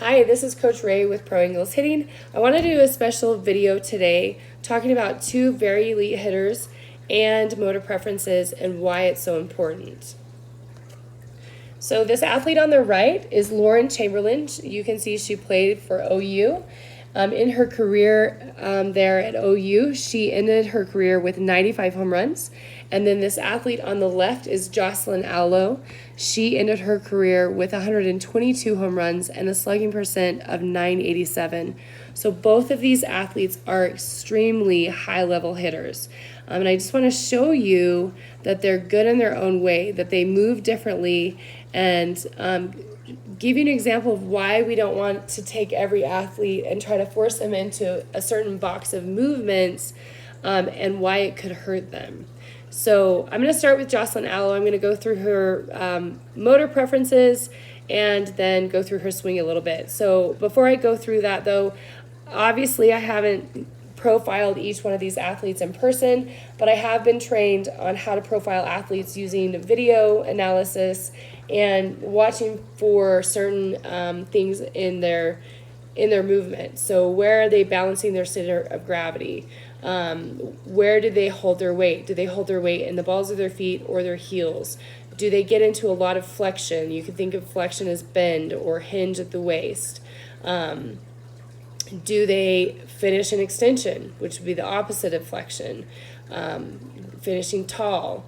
Hi, this is Coach Ray with Pro Angles Hitting. I want to do a special video today talking about two very elite hitters and motor preferences and why it's so important. So this athlete on the right is Lauren Chamberlain. You can see she played for OU. In her career there at OU, she ended her career with 95 home runs. And then this athlete on the left is Jocelyn Alo. She ended her career with 122 home runs and a slugging percent of .987. So both of these athletes are extremely high-level hitters. And I just want to show you that they're good in their own way, that they move differently, and give you an example of why we don't want to take every athlete and try to force them into a certain box of movements and why it could hurt them. So I'm going to start with Jocelyn Alo. I'm going to go through her motor preferences and then go through her swing a little bit. So before I go through that, though, obviously I haven't profiled each one of these athletes in person, but I have been trained on how to profile athletes using video analysis and watching for certain things in their movement. So where are they balancing their center of gravity? Where do they hold their weight? Do they hold their weight in the balls of their feet or their heels? Do they get into a lot of flexion? You can think of flexion as bend or hinge at the waist. Do they finish an extension, which would be the opposite of flexion? Finishing tall.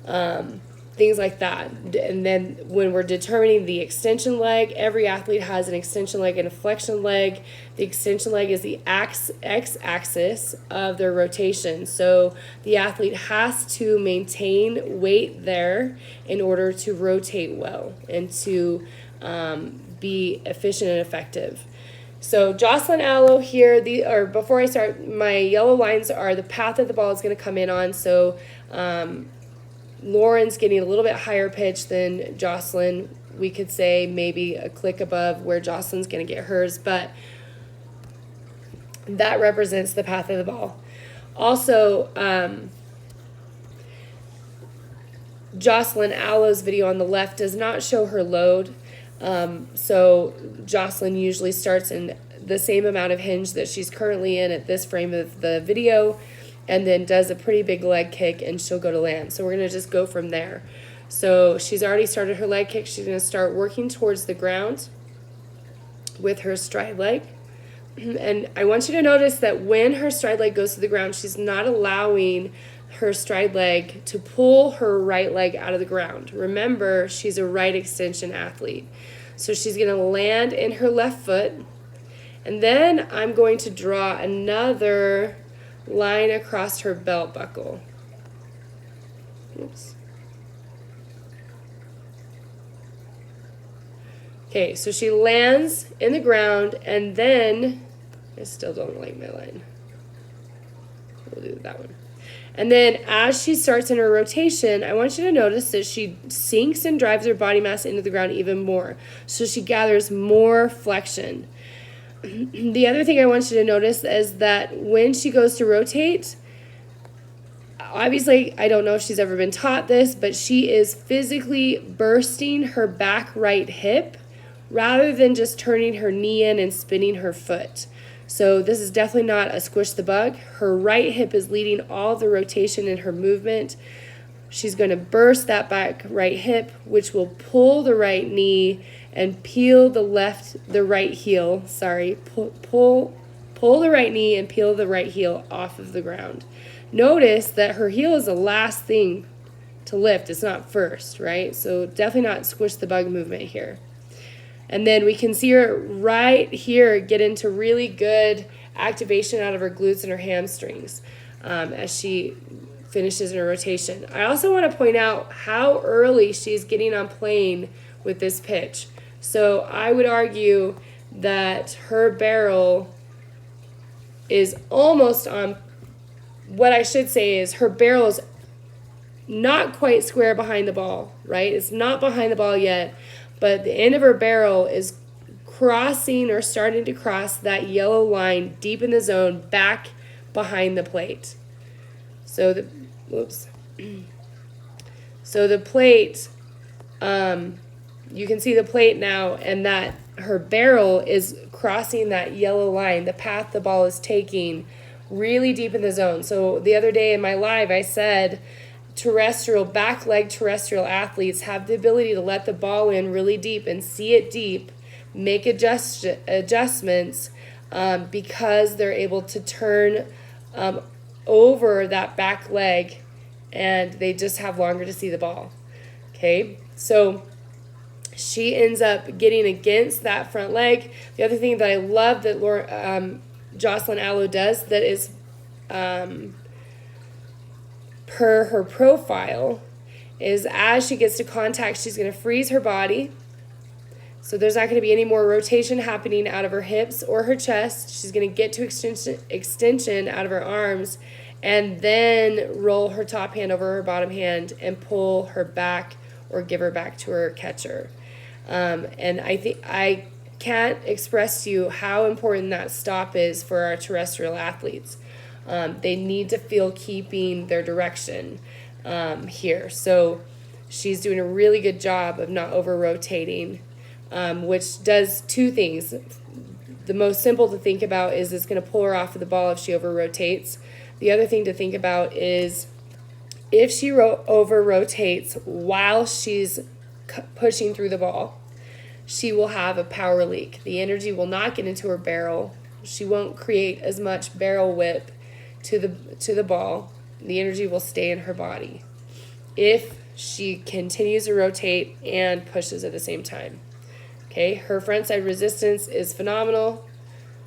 Things like that. And then when we're determining the extension leg, every athlete has an extension leg and a flexion leg. The extension leg is the x-axis of their rotation. So the athlete has to maintain weight there in order to rotate well and to be efficient and effective. So Jocelyn Alo here, before I start, my yellow lines are the path that the ball is going to come in on. So Lauren's getting a little bit higher pitch than Jocelyn. We could say maybe a click above where Jocelyn's going to get hers, but that represents the path of the ball. Also, Jocelyn Alo's video on the left does not show her load. So Jocelyn usually starts in the same amount of hinge that she's currently in at this frame of the video, and then does a pretty big leg kick, and she'll go to land. So we're going to just go from there. So she's already started her leg kick. She's going to start working towards the ground with her stride leg. And I want you to notice that when her stride leg goes to the ground, she's not allowing her stride leg to pull her right leg out of the ground. Remember, she's a right extension athlete. So she's going to land in her left foot. And then I'm going to draw another line across her belt buckle. Oops. Okay, so she lands in the ground, and then I still don't like my line. We'll do that one. And then as she starts in her rotation, I want you to notice that she sinks and drives her body mass into the ground even more. So she gathers more flexion. The other thing I want you to notice is that when she goes to rotate, obviously I don't know if she's ever been taught this, but she is physically bursting her back right hip rather than just turning her knee in and spinning her foot. So this is definitely not a squish the bug. Her right hip is leading all the rotation in her movement. She's going to burst that back right hip, which will pull the right knee and peel the right heel, pull the right knee and peel the right heel off of the ground. Notice that her heel is the last thing to lift. It's not first, right? So definitely not squish the bug movement here. And then we can see her right here get into really good activation out of her glutes and her hamstrings as she finishes in her rotation. I also want to point out how early she's getting on plane with this pitch. So I would argue that her barrel is almost on, what I should say is her barrel is not quite square behind the ball, right? It's not behind the ball yet, but the end of her barrel is crossing or starting to cross that yellow line deep in the zone back behind the plate. So the plate, you can see the plate now, and that her barrel is crossing that yellow line, the path the ball is taking, really deep in the zone. So the other day in my live, I said back leg terrestrial athletes have the ability to let the ball in really deep and see it deep, make adjustments because they're able to turn over that back leg, and they just have longer to see the ball. Okay, so she ends up getting against that front leg. The other thing that I love that Jocelyn Alo does that is per her profile is as she gets to contact, she's going to freeze her body. So there's not going to be any more rotation happening out of her hips or her chest. She's going to get to extension out of her arms, and then roll her top hand over her bottom hand and pull her back or give her back to her catcher. And I think I can't express to you how important that stop is for our terrestrial athletes. They need to feel keeping their direction here. So she's doing a really good job of not over-rotating, which does two things. The most simple to think about is it's going to pull her off of the ball if she over-rotates. The other thing to think about is if she over-rotates while she's pushing through the ball, she will have a power leak. The energy will not get into her barrel. She won't create as much barrel whip to the ball. The energy will stay in her body if she continues to rotate and pushes at the same time. Okay, her front side resistance is phenomenal.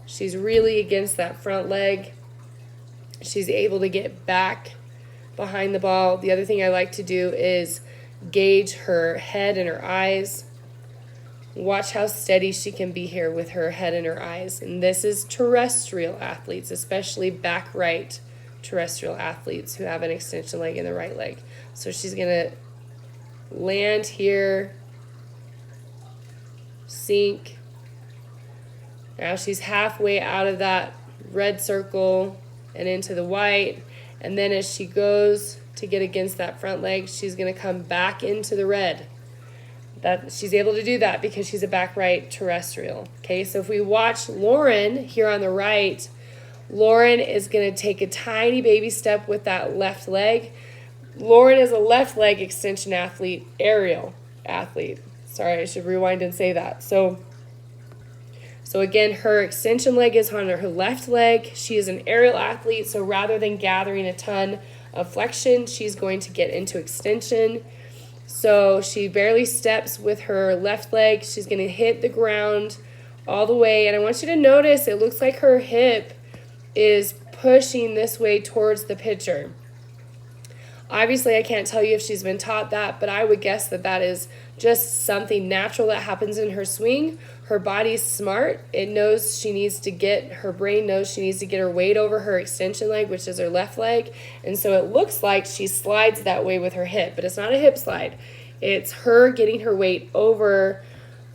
She's really against that front leg. She's able to get back behind the ball. The other thing I like to do is gauge her head and her eyes. Watch how steady she can be here with her head and her eyes. And this is terrestrial athletes, especially back right terrestrial athletes who have an extension leg in the right leg. So she's going to land here, sink. Now she's halfway out of that red circle and into the white. And then as she goes to get against that front leg, she's going to come back into the red. That she's able to do that because she's a back right terrestrial. Okay, so if we watch Lauren here on the right, Lauren is going to take a tiny baby step with that left leg. Lauren is a left leg extension athlete, aerial athlete. Sorry, I should rewind and say that. So again, her extension leg is on her left leg. She is an aerial athlete, so rather than gathering a ton of flexion, she's going to get into extension. So she barely steps with her left leg. She's going to hit the ground all the way. And I want you to notice it looks like her hip is pushing this way towards the pitcher. Obviously, I can't tell you if she's been taught that, but I would guess that that is just something natural that happens in her swing. Her body's smart. It knows she needs to get, her brain knows she needs to get her weight over her extension leg, which is her left leg. And so it looks like she slides that way with her hip, but it's not a hip slide. It's her getting her weight over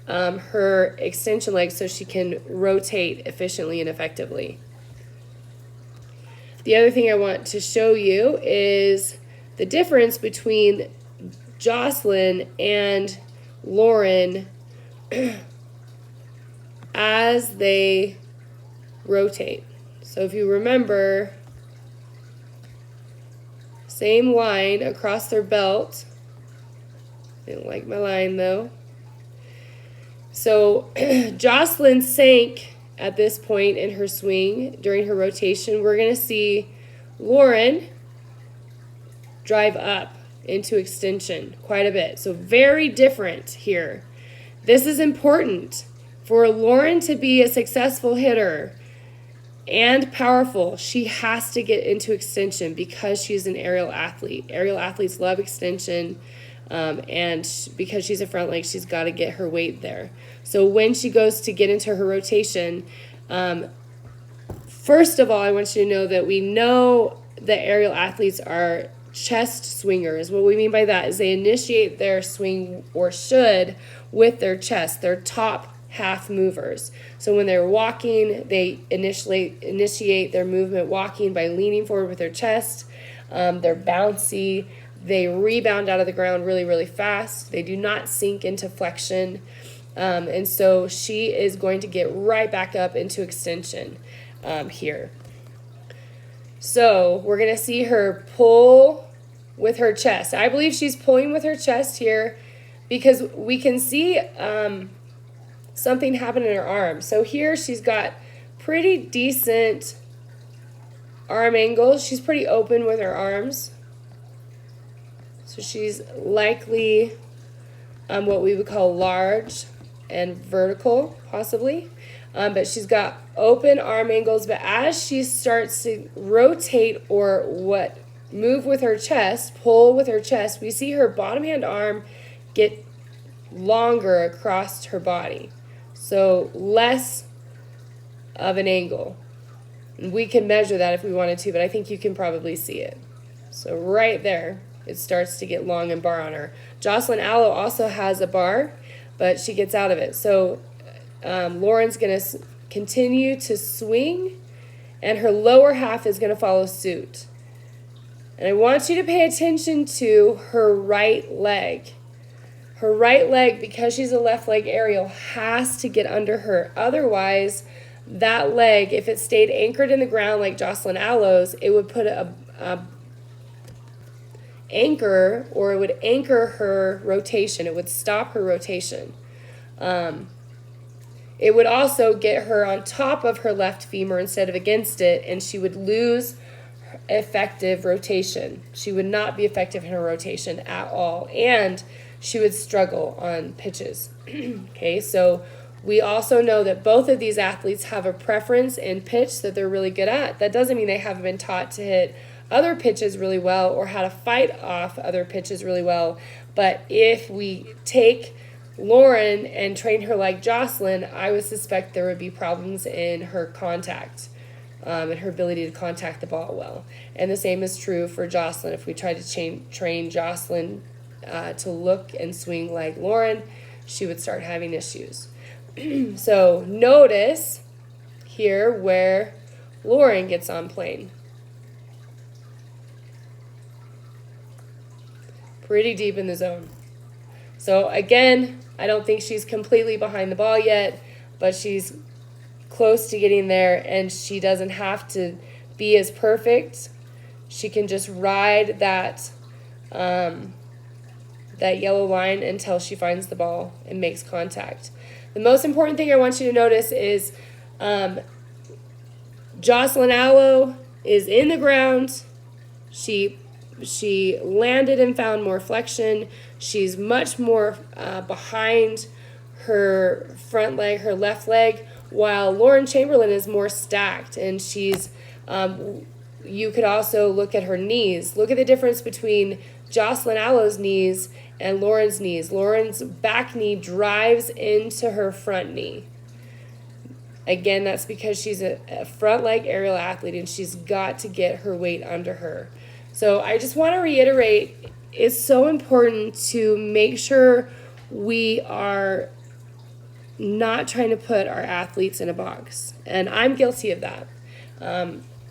her extension leg so she can rotate efficiently and effectively. The other thing I want to show you is the difference between Jocelyn and Lauren as they rotate. So if you remember, same line across their belt. Didn't like my line though. So Jocelyn sank at this point in her swing during her rotation. We're going to see Lauren drive up into extension quite a bit. So very different here. This is important. For Lauren to be a successful hitter and powerful, she has to get into extension because she's an aerial athlete. Aerial athletes love extension, and because she's a front leg, she's got to get her weight there. So when she goes to get into her rotation, first of all, I want you to know that we know that aerial athletes are chest swingers. What we mean by that is they initiate their swing, or should, with their chest, their top half movers. So when they're walking, they initiate their movement walking by leaning forward with their chest. They're bouncy. They rebound out of the ground really, really fast. They do not sink into flexion. And so she is going to get right back up into extension here. So we're going to see her pull with her chest. I believe she's pulling with her chest here because we can see something happen in her arm. So here she's got pretty decent arm angles. She's pretty open with her arms. So she's likely what we would call large and vertical, possibly. But she's got open arm angles. But as she starts to rotate or move with her chest, pull with her chest, we see her bottom hand arm get longer across her body. So less of an angle. And we can measure that if we wanted to, but I think you can probably see it. So right there, it starts to get long and bar on her. Jocelyn Alo also has a bar, but she gets out of it. So Lauren's going to continue to swing, and her lower half is going to follow suit. And I want you to pay attention to her right leg. Her right leg, because she's a left leg aerial, has to get under her. Otherwise, that leg, if it stayed anchored in the ground like Jocelyn Alo's, it would put a anchor, or it would anchor her rotation. It would stop her rotation. It would also get her on top of her left femur instead of against it, and she would lose effective rotation. She would not be effective in her rotation at all, and she would struggle on pitches. Okay, so we also know that both of these athletes have a preference in pitch that they're really good at. That doesn't mean they haven't been taught to hit other pitches really well or how to fight off other pitches really well. But if we take Lauren and train her like Jocelyn, I would suspect there would be problems in her contact and her ability to contact the ball well. And the same is true for Jocelyn. If we tried to train Jocelyn to look and swing like Lauren, she would start having issues. So notice here where Lauren gets on plane. Pretty deep in the zone. So again, I don't think she's completely behind the ball yet, but she's close to getting there, and she doesn't have to be as perfect. She can just ride that yellow line until she finds the ball and makes contact. The most important thing I want you to notice is Jocelyn Alo is in the ground. She landed and found more flexion. She's much more behind her front leg, her left leg, while Lauren Chamberlain is more stacked, and she's you could also look at her knees. Look at the difference between Jocelyn Alo's knees and Lauren's knees. Lauren's back knee drives into her front knee. Again, that's because she's a front leg aerial athlete, and she's got to get her weight under her. So I just want to reiterate, it's so important to make sure we are not trying to put our athletes in a box. And I'm guilty of that.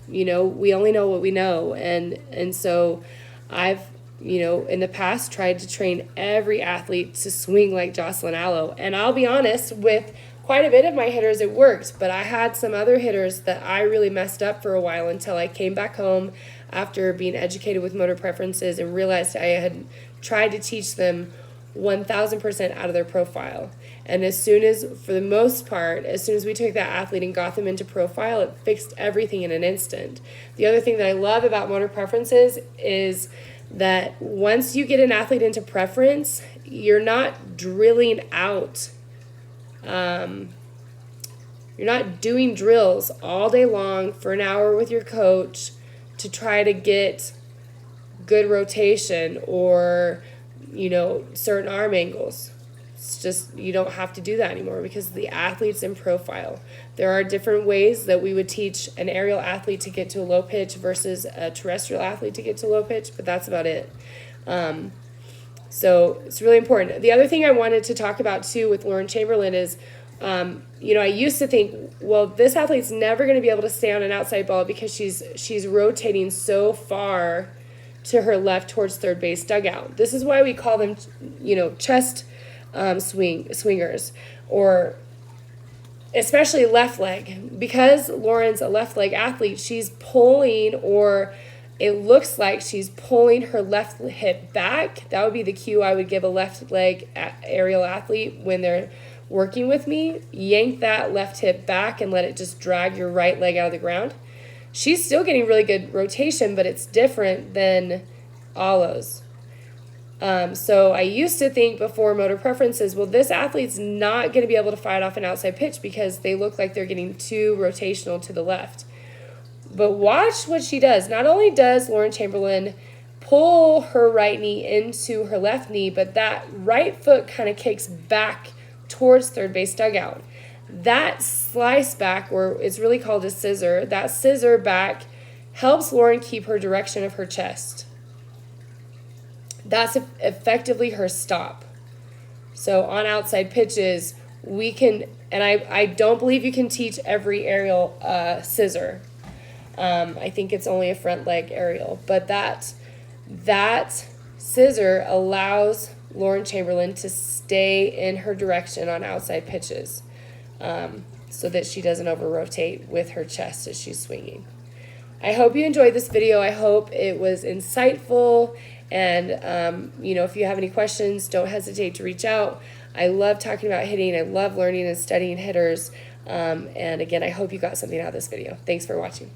We only know what we know. And so I've, in the past tried to train every athlete to swing like Jocelyn Alo. And I'll be honest, with quite a bit of my hitters, it worked. But I had some other hitters that I really messed up for a while until I came back home after being educated with motor preferences and realized I had tried to teach them 1,000% out of their profile. And for the most part, as soon as we took that athlete and got them into profile, it fixed everything in an instant. The other thing that I love about motor preferences is that once you get an athlete into preference, you're not drilling out. You're not doing drills all day long for an hour with your coach to try to get good rotation or, certain arm angles. It's just, you don't have to do that anymore because the athlete's in profile. There are different ways that we would teach an aerial athlete to get to a low pitch versus a terrestrial athlete to get to low pitch, but that's about it. So it's really important. The other thing I wanted to talk about too with Lauren Chamberlain is, I used to think, well, this athlete's never going to be able to stay on an outside ball because she's rotating so far to her left towards third base dugout. This is why we call them, chest swingers, or especially left leg. Because Lauren's a left leg athlete, she's pulling, or it looks like she's pulling her left hip back. That would be the cue I would give a left leg aerial athlete when they're working with me. Yank that left hip back and let it just drag your right leg out of the ground. She's still getting really good rotation, but it's different than Alo's. So I used to think before motor preferences, well, this athlete's not going to be able to fight off an outside pitch because they look like they're getting too rotational to the left. But watch what she does. Not only does Lauren Chamberlain pull her right knee into her left knee, but that right foot kind of kicks back towards third base dugout. That slice back, or it's really called a scissor, that scissor back helps Lauren keep her direction of her chest. That's effectively her stop. So on outside pitches, we can, and I don't believe you can teach every aerial scissor. I think it's only a front leg aerial, but that scissor allows Lauren Chamberlain to stay in her direction on outside pitches, so that she doesn't over-rotate with her chest as she's swinging. I hope you enjoyed this video. I hope it was insightful, and if you have any questions, don't hesitate to reach out. I love talking about hitting. I love learning and studying hitters, and again, I hope you got something out of this video. Thanks for watching.